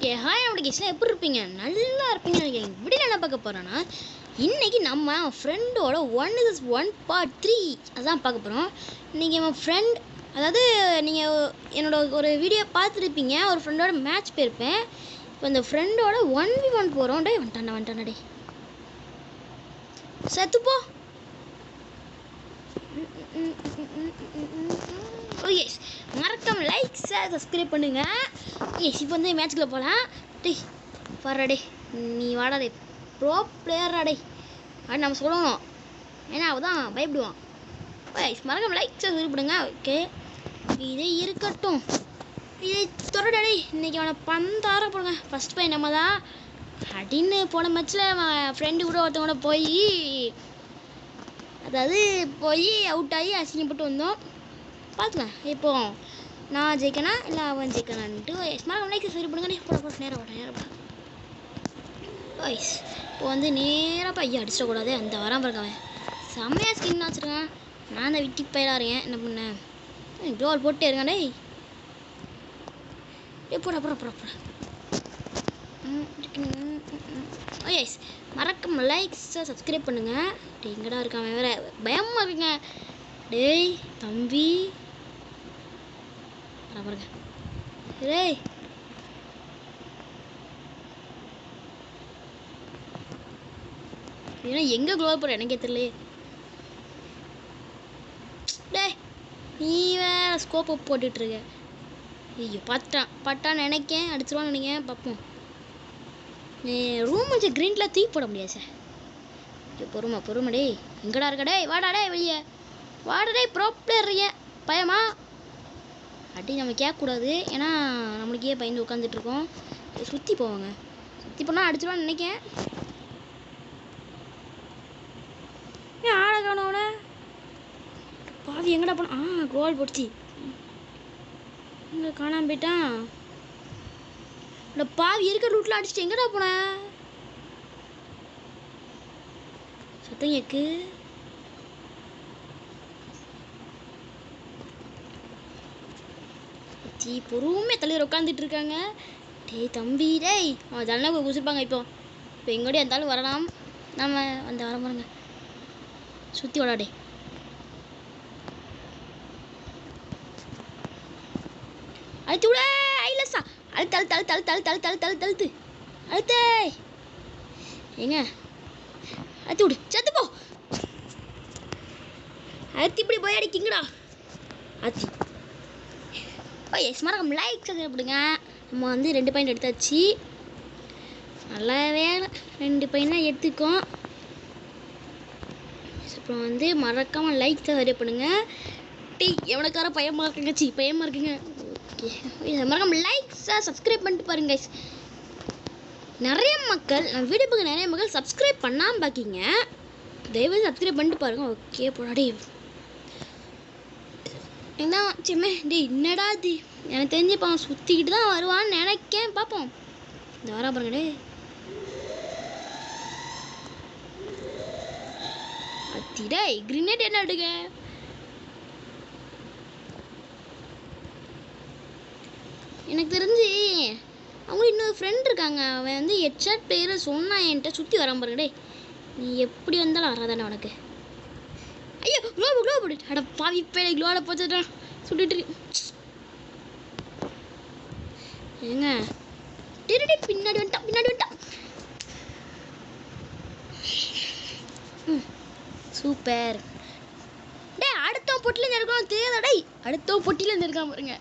Hi நம்மளுக்கு கேஸ்லாம் எப்படி இருப்பீங்க? நல்லா இருப்பீங்கன்னு நினைக்கிறேன். இப்படி என்ன பார்க்க போகிறோன்னா, இன்றைக்கி நம்ம ஃப்ரெண்டோட 1:1 part 3 அதான் பார்க்க போகிறோம். இன்றைக்கி என் ஃப்ரெண்ட், அதாவது நீங்கள் என்னோட ஒரு வீடியோ பார்த்துருப்பீங்க, ஒரு ஃப்ரெண்டோட மேட்ச் போயிருப்பேன். இப்போ இந்த ஃப்ரெண்டோட 1v1 போகிறோம். டே வந்துட்டாண்டா டே சத்துப்போ. எஸ், மறக்காம லைக் ஷேர் சப்ஸ்கிரைப் பண்ணுங்க. எஸ், இப்போ வந்து மேட்ச்குள்ளே போகலாம். டே வர்றா டே, நீ வாடா டே, ப்ரோ பிளேயரா டே அது நம்ம சொல்லணும், ஏன்னா அவதான் பயப்படுவான். எஸ், மறக்காம லைக் ஷேர் சப்ஸ்கிரைப் பண்ணுங்க. ஓகே, இதே இருக்கட்டும், இதை தொடடா டே. இன்றைக்கி அவனை பந்தார போடுங்க. ஃபஸ்ட் பையன் நம்ம தான் அப்படின்னு போன மேட்ச்சில் அவன் ஃப்ரெண்டு கூட ஒருத்தவங்க போய், அதாவது போய் அவுட் ஆகி அசிங்கப்பட்டு வந்தோம். பார்த்துக்கலாம் இப்போ நான் ஜெயிக்கனா இல்லை அவன் ஜெயிக்கனான்ட்டு. ஸ்மார்ட் லைக் சரி பண்ணுங்க. போட நேரம் வாய்ஸ் இப்போ வந்து நேராக பையன் அடிச்சிடக்கூடாது. அந்த வராமல் இருக்கவன் செம்மையாக ஸ்கின் வச்சுருக்கேன். நான் தான் விட்டி பயிலாருங்க. என்ன பண்ணேன், க்ளோவல் போட்டே இருக்கேன். போட எஸ், மறக்காம லைக் சப்ஸ்கிரைப் பண்ணுங்க. எங்கடா இருக்கான் வேற, பயமாக இருக்குங்க. டேய் தம்பி பாருங்க. டேய் ஏன்னா எங்கே க்ளோ போகிற எனக்கே தெரியல. டேய் நீ வேற ஸ்கோப்பை போட்டுட்ருக்க. ஐயோ பட்டான்னு நினைக்கேன், அடிச்சிருவான்னு நினைக்கேன். பார்ப்போம். ரூம் வச்சு க்ரீனில் தூக்கி போட முடியாது சார். பொறுமை டே. எங்கடா இருக்க டே, வாடா டே வெளியே வாடா டே. ப்ரோ பிளேயர் பயமா அடி நம்ம கேட்கக்கூடாது, ஏன்னா நம்மளுக்கே பயந்து உட்காந்துட்ருக்கோம். சுற்றி போவாங்க, சுற்றி போனால் அடிச்சிடுவான்னு நினைக்கேன். ஏன் ஆளை காணோட பாவி எங்கடா போனா? கோல் போடுச்சு, இங்கே காணாமல் போயிட்டான். இந்த பாவி இருக்கிற ரூட்டில் அடிச்சுட்டு எங்கடா போனேன்? சத்தம் கேக்கு. பொறுமையாக தலைவர் உட்காந்துட்டு இருக்காங்க. டேய் தம்பி டேய், அவன் ஜன்னல் குசிப்பாங்க. இப்போ எங்கோடய இருந்தாலும் வரலாம். நம்ம அந்த வர பாருங்க, சுற்றி விடாடே. அழுத்தி விட ஐலஸா, அழுத்து ஏங்க, அழுத்தி விடு, சத்து போ. அழுத்தி இப்படி போய் அடிக்கிங்கடா அத்தி. எஸ், மறக்காம லைக் சாப்பிடுங்க. நம்ம வந்து 2 பாயிண்ட் எடுத்தாச்சு. நல்லாவே 2 பாயிண்ட் தான் எடுத்துக்கோம். அப்புறம் வந்து மறக்காம லைக் சரி பண்ணுங்க. டீ எவனுக்கார பயமாக இருக்குங்க. ஓகே, மறக்காம லைக் சப்ஸ்கிரைப் பண்ணிட்டு பாருங்க. நிறைய மக்கள் நம்ம வீடியோ பார்க்க நிறைய மக்கள் சப்ஸ்கிரைப் பண்ணாமல் பார்க்கிங்க. தயவுசெய்து சப்ஸ்கிரைப் பண்ணிட்டு பாருங்க. ஓகே போடாடி என்ன சிம்மே டே, என்னடா இது? எனக்கு தெரிஞ்சு இப்போ அவன் சுற்றிக்கிட்டு தான் வருவான்னு நினைக்கேன். பார்ப்போம். இந்த வரா பாருங்க டே. அத்திடே கிரினேட் என்ன எடுக்க? எனக்கு தெரிஞ்சு அவங்க இன்னொரு ஃப்ரெண்ட் இருக்காங்க. அவன் வந்து ஹெட்ஷாட் பிளேயரை சொன்னான் என்கிட்ட. சுற்றி வரான் பாருங்க டே. நீ எப்படி வந்தாலும் வராதானே உனக்கு? ஐயோ க்ளோ போடு. அட பாவி, இப்போ க்ளோவில் போச்சுட்டான் சுட்டுட்டு ஏங்க. டே பின்னாடி வந்துட்டான். சூப்பர் டே. அடுத்த பொட்டிலேருந்து இருக்கான் தெரியாதா டே? அடுத்த பொட்டிலேருந்து இருக்கான் பாருங்க.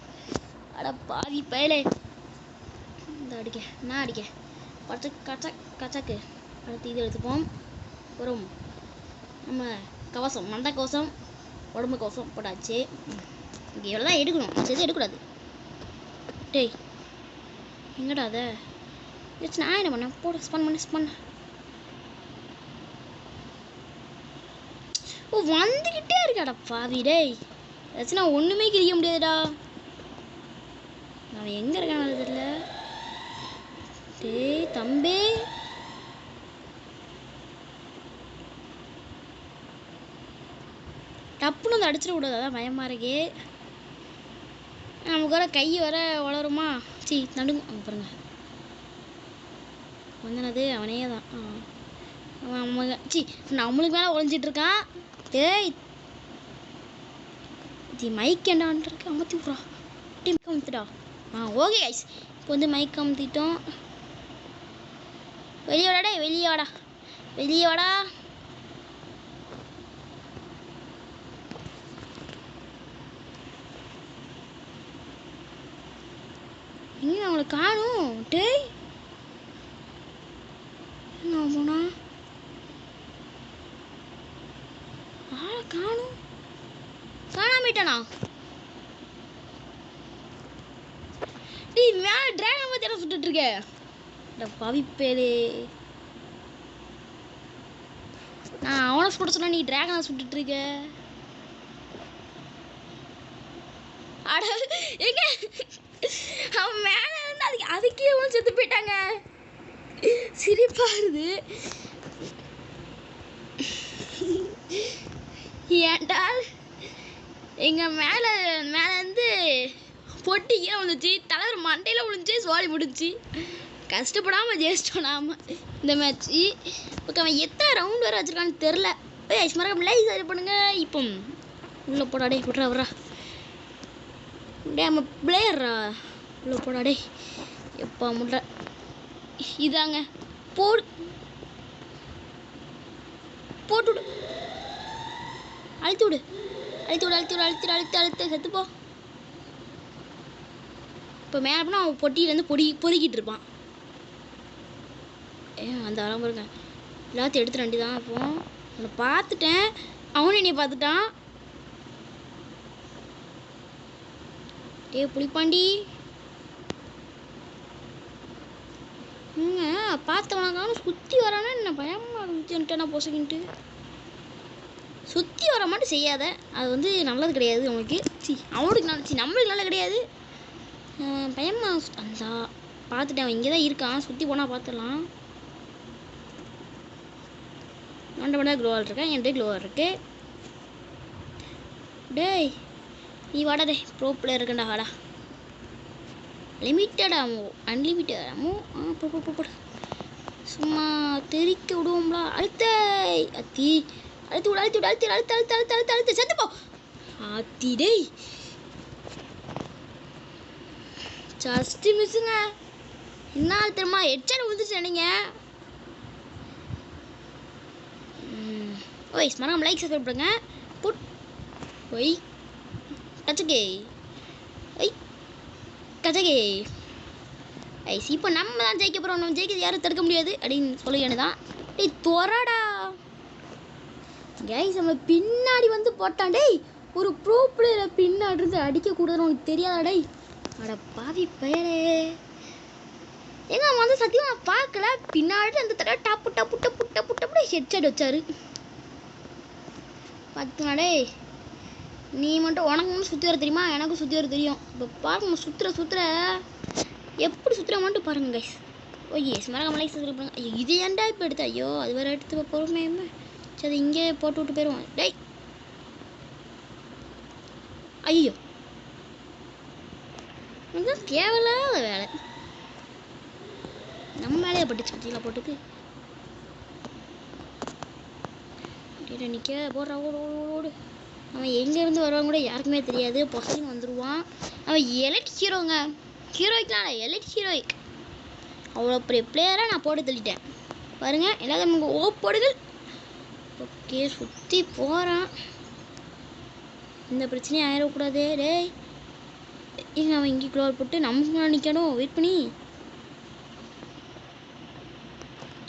அட பாவி பயலே. இந்த அடிக்க கச்சக்கு. அடுத்து இது எடுத்துப்போம். வரும் நம்ம கவசம், மண்டை கவசம், உடம்பு கவசம் போட்டாச்சு. இங்கே எவ்வளோ தான் எடுக்கணும், சேர்த்து எடுக்கக்கூடாது. டேய் எங்கடா அதை வச்சு நான் என்ன பண்ணேன்? போட ஸ்பன் பண்ண. வந்துக்கிட்டே இருக்காடா பாவி டேய். ஏதாச்சும் நான் ஒன்றுமே கிழிக்க முடியாதுடா. அவன் எங்கே இருக்கான்னு தெரியல. டேய் தம்பி, டப்புன்னு வந்து அடிச்சிடக்கூடாது, அதான் பயமாக இருக்கே. நமக்கு வர கை வர வளருமா? சி நடுங்க. அங்கே பாருங்க, வந்தனது அவனே தான். அவன் சி நம்மளுக்கு மேலே ஒழிஞ்சிட்டு இருக்கான். ஏய் இது மைக் என்னடான் இருக்கு, அமர்த்தி விட்றா. மைக் அமுத்துடா. ஓகே கைஸ், இப்போ வந்து மைக் அமுத்திட்டோம். வெளியோடா வெளியோடா வெளியோடா. எங்க அவங்கள காணும். டேய் என்ன போனா ஆளை காணும். காணாமட்டானா? டேய் மேலே டிராகன் பற்றி என்ன சுட்டுட்டு இருக்க? பவிப்பேலே நான் அவனை சுட சொன்னா நீ டிராகனை சுட்டுட்டு இருக்க. அட எங்க அவன் மேலே இருந்து அதுக்கே அவன் செத்து போயிட்டாங்க. சிரிப்பாருது. ஏன்டா எங்க மேலே இருந்து பொட்டி ஏன் விழுந்துச்சு, தலைவர் மண்டையில் விழுந்துச்சு, சோழி முடிஞ்சு. கஷ்டப்படாமல் ஜெயிச்சிட்டோம் நாம இந்த மேட்ச்சு. ஓகே, அவன் எத்தனை ரவுண்ட் வேறு வச்சுருக்கான்னு தெரில. ஐஸ் மறக்காம லைக் சரி பண்ணுங்க. இப்போ உள்ளே போடாடே விட்றா விட்றா. டே நம்ம பிளேயர்ரா, உள்ளே போடாடே. எப்போ முட்ற இதாங்க போடு போட்டு விடு. அழுத்தி விடு அழுத்தி விடு அழுத்தி விடு அழுத்தி அழுத்தி அழுத்து செத்துப்போ. இப்போ மேலே போனால் அவன் பொட்டியிலேருந்து பொறுக்கிட்டு இருப்பான். அந்த ஆளாக பாருங்க, எல்லாத்தையும் எடுத்து ரெண்டு தான். அப்போ அவனை பார்த்துட்டேன், அவனும் என்னை பார்த்துட்டான். புளிப்பாண்டி பார்த்தவனாக்கான சுற்றி வரானா என்ன பயமாக இருந்துச்சுன்ட்டு நான் பொசக்கின்ட்டு சுற்றி வர மாட்டேன் செய்யாத. அது வந்து நல்லது கிடையாது அவனுக்கு. அவனுக்கு நல்ல நம்மளுக்கு நல்லது கிடையாது. பயமா அந்த பார்த்துட்டேன். அவன் இங்கே தான் இருக்கான். சுற்றி போனால் பார்த்துடலாம். மண்டை க்ளோவால் இருக்கேன், என்கிட்ட க்ளோவால் இருக்கு. டேய் நீ வாடா, டே ப்ரோ பிளேயர் இருக்கண்டா வாடா. லிமிட்டட் ஆமோ அன்லிமிட்டட் ஆமோ. போடு சும்மா தெரிக்க விடுவோம்ல. அழுத்த அத்தி அழுத்து விடு அழுத்து விடு அழுத்து அழுத்து அழுத்து அழுத்து அழுத்து அழுத்து செத்துப்போ. ஆத்தி டேய் ஜஸ்ட்டு மிஸ்ஸுங்க. என்ன தெரியுமா ஹெட்செட் விழுந்துச்சு நினைங்க. ஓய் மறக்காம லைக் சப்ஸ்கிரைப் பண்ணுங்க. புட் ஒய் கச்சகே ஒய் கச்சகே ஐஸ். இப்போ நம்ம தான் ஜெயிக்க போகிறோம். நம்ம ஜெயிக்கிறது யாரும் தடுக்க முடியாது அப்படின்னு சொல்லுவேன்னு தான். டேய் தொரடா கைஸ், நம்ம பின்னாடி வந்து போட்டான். டேய் ஒரு ப்ரோ பிளேயரை பின்னாடி இருந்து அடிக்கக்கூடாதுன்னு உனக்கு தெரியாதா? டேய் அட பாவி பயலே. எங்க அவன் வந்து சத்தியமாக நான் பார்க்கல. பின்னாடி அந்த தடவை டப்பு டப்பு டப்பு டப்பு டப்பு ஹெட்செட் வச்சாரு. பார்த்துனா டேய் நீ மட்டும் உனக்கு மட்டும் சுற்றி வர தெரியுமா? எனக்கும் சுற்றி வர தெரியும். இப்போ பாருங்க சுற்றுற எப்படி சுற்றுற மட்டும் பாருங்க கைஸ். ஓகே மறக்காம லைக் சப்ஸ்கிரைப் பண்ணுங்க. ஐயோ இது ஏன்டா இப்போ எடுத்து? ஐயோ அது வேறு எடுத்து பொறுமையுமே. சரி இங்கே போட்டு விட்டு போயிடுவோம். டேய் ஐயோ இதுதான் தேவையில்லாத வேலை. நம்ம வேலையை பட்டுச்சு பற்றியில் போட்டுக்கு நிற்க போடுறா. ஓடு ஓடு. அவன் எங்கேருந்து வருவாங்க கூட யாருக்குமே தெரியாது. பொசைன்னு வந்துடுவான். அவன் எலைட் ஹீரோங்க. ஹீரோய்க்குலாம் இல்லை, எலைட் ஹீரோய்க். அவ்வளோ பெரிய பிளேயராக நான் போட்டு தள்ளிட்டேன் பாருங்கள். எல்லாத்தையும் நமக்கு ஓப்படுகள். ஓகே சுற்றி போகிறான். இந்த பிரச்சனையும் ஆயிடக்கூடாது. டேய் இங்கே அவன் இங்கே க்ளோர் போட்டு நமக்கு நிற்கணும். வெயிட் பண்ணி.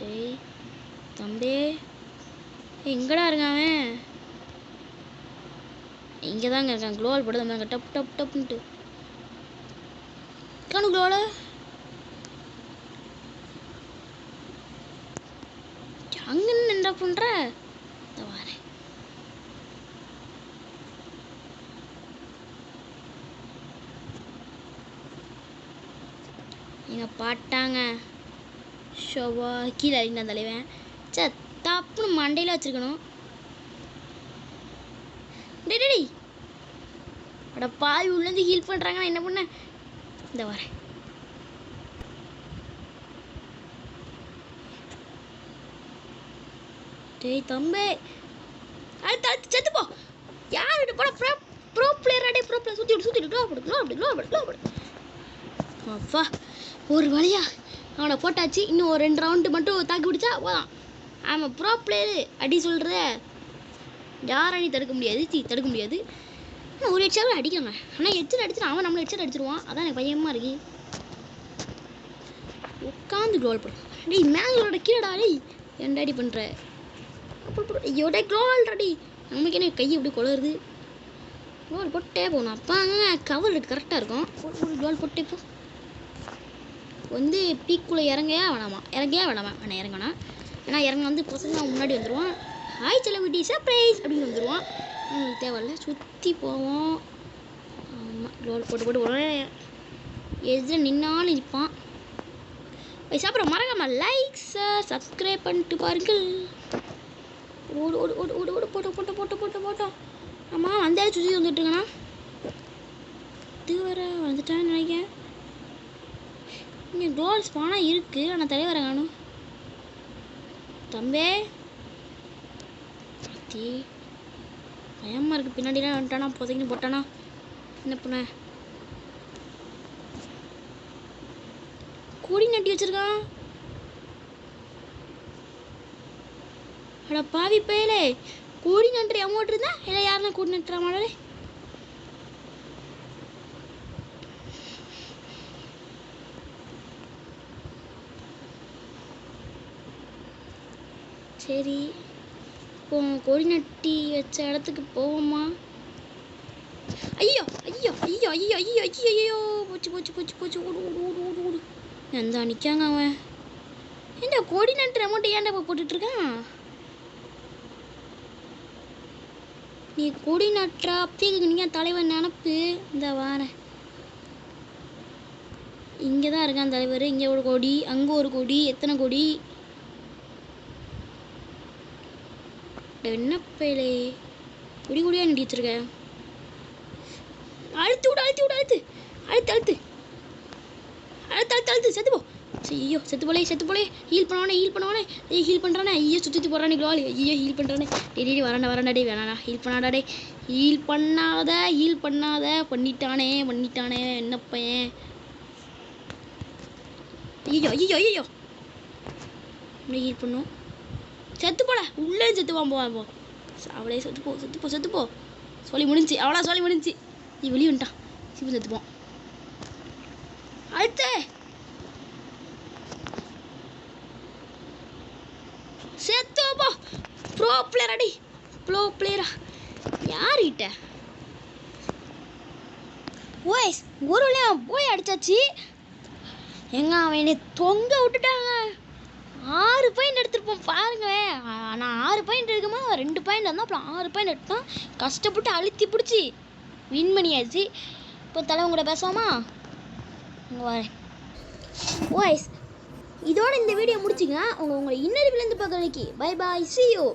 டேய் தம்பி எங்கடா இருக்கான் அவன்? இங்கே தாங்க இருக்கான். க்ளோவால் போட்டு தந்தாங்க டப் டப் டப்புன்ட்டு காணும் க்ளோவால். அங்கே என்ன பண்ணுற? வரேன். எங்கள் பாட்டாங்க ஷோவா கீழே அறிந்த தலைவன். சே தப்புன்னு மண்டையில் வச்சுருக்கணும். டேய் அட பாய் உள்ளேருந்து ஹீல் பண்ணுறாங்க. நான் என்ன பண்ணேன்? இந்த வரேன். டேய் தம்பி அடுத்து செத்து போ. யாரு போட ப்ரோ பிளேயர் அடே ப்ரோ பிளேயர் சுத்தி க்ளோ. அப்பா ஒரு வழியா அவனை போட்டாச்சு. இன்னும் ஒரு 2 ரவுண்டு மட்டும் தாக்கி பிடிச்சா போதான். ஆமாம் ப்ரோ பிளேயரு அடி சொல்கிற யாராலையும் தடுக்க முடியாது. ஆனால் ஒரு ஹெட்ஷாட் அடிக்கணும். ஆனால் ஹெட்ஷாட் அடிச்சுனா அவன் நம்மளை ஹெட்ஷாட் அடிச்சிருவான். அதான் எனக்கு பயமாக இருக்கு. உட்காந்து க்ளோல் போடும். டேய் மேங்களோட கீழடா. டேய் ஏன்டா அடி பண்ணுற? ஐயோட க்ளோல் ரெடி. நமக்கு என்ன கை எப்படி குளருது? க்ளோல் போட்டே போகணும். அப்போ அங்கே கவர் கரெக்டாக இருக்கும். ஒரு க்ளோல் போட்டே போ. வந்து பீக்குள்ளே இறங்கவே வேணாம். வேணாம் இறங்கணும். ஏன்னா இறங்க வந்து பசங்க முன்னாடி வந்துடுவான். ஹாய் செலிபிரிட்டி சர்ப்ரைஸ் அப்படின்னு வந்துடுவான். அவங்களுக்கு தேவையில்ல. சுற்றி போவோம். ஆமாம் க்ளோல் போட்டு உடனே எதில் நின்னாலும் இருப்பான். அப்புறம் மறக்காமல் லைக் சப்ஸ்கிரைப் பண்ணிட்டு பாருங்கள். ஓடு போட்டோம். ஆமாம் அந்த இடத்துல சுற்றி வந்துட்டுருங்கண்ணா. இது வர வந்துட்டான்னு நினைக்கிறேன். இங்கே க்ளோல்ஸ் பானால் இருக்குது. ஆனால் தலைவரை காணும். தம்பே அத்தி பயமாக இருக்குது. பின்னாடிலாம் வந்துட்டானா புதைக்கின்னு போட்டானா என்ன பண்ண? கொடி நட்டி வச்சிருக்கான். அட பாவி பயலே, கொடி நட்டுற அமௌண்ட் இருந்தா இல்லை யாருன்னா கொடி நட்டுற மாடலே. சரி இப்போ கொடி நட்டி வச்ச இடத்துக்கு போவோமா? ஐயோ போச்சு. ஓடு. எந்த நிற்காங்க அவன். ஏன்டா கொடி நட்டுற அமௌண்ட் ஏன்டா இப்போ போட்டுட்ருக்கான்? நீ கொடி நட்டுறா அப்பயே நீங்கள் தலைவர் நினப்பு. இந்த வாரேன். இங்கே தான் இருக்கான் தலைவர். இங்கே ஒரு கொடி, அங்கே ஒரு கொடி. எத்தனை கொடி? என்ன பேலே கொடியாக நட்டி வச்சிருக்க? அழுத்து செத்து போ. ஐயோ செத்து போலே. ஹீல் பண்ணுவானே. ஐயோ ஹீல் பண்ணுறானே. ஐயோ சுற்றி போடுறானே க்ளோல். ஐயோ ஹீல் பண்ணுறானே. டேய் வரண்டா டே வேணாடா. ஹீல் பண்ணாடா டே. ஹீல் பண்ணாத. பண்ணிட்டானே என்ன பையன். ஐயோ ஹீல் பண்ணும். செத்து போட உள்ளே செத்து போவோம். அவளே செத்து போ. சொல்லி முடிஞ்சு. நீ வெளியே வந்துட்டான். சிப்பு செத்துப்போம். அடுத்து செத்துப்போ. ப்ரோ பிளேயரா யார்கிட்ட ஒரு போய் அடிச்சாச்சு. எங்க அவன் என்னை தொங்க விட்டுட்டாங்க. 6 பாயிண்ட் எடுத்துருப்போம் பாருங்களேன். நான் 6 பாயிண்ட் இருக்குமா 2 பாயிண்ட் இருந்தால் அப்புறம் 6 பாயிண்ட் எடுத்தோம். கஷ்டப்பட்டு அழுத்தி பிடிச்சி வின் பண்ணியாச்சு. இப்போ தலைவன் கூட பேசுவோமா? வரேன். இதோட இந்த வீடியோ முடிச்சிங்க. உங்களை இன்னொரு விழுந்து பார்க்குறதுக்கு பை பாய் see you.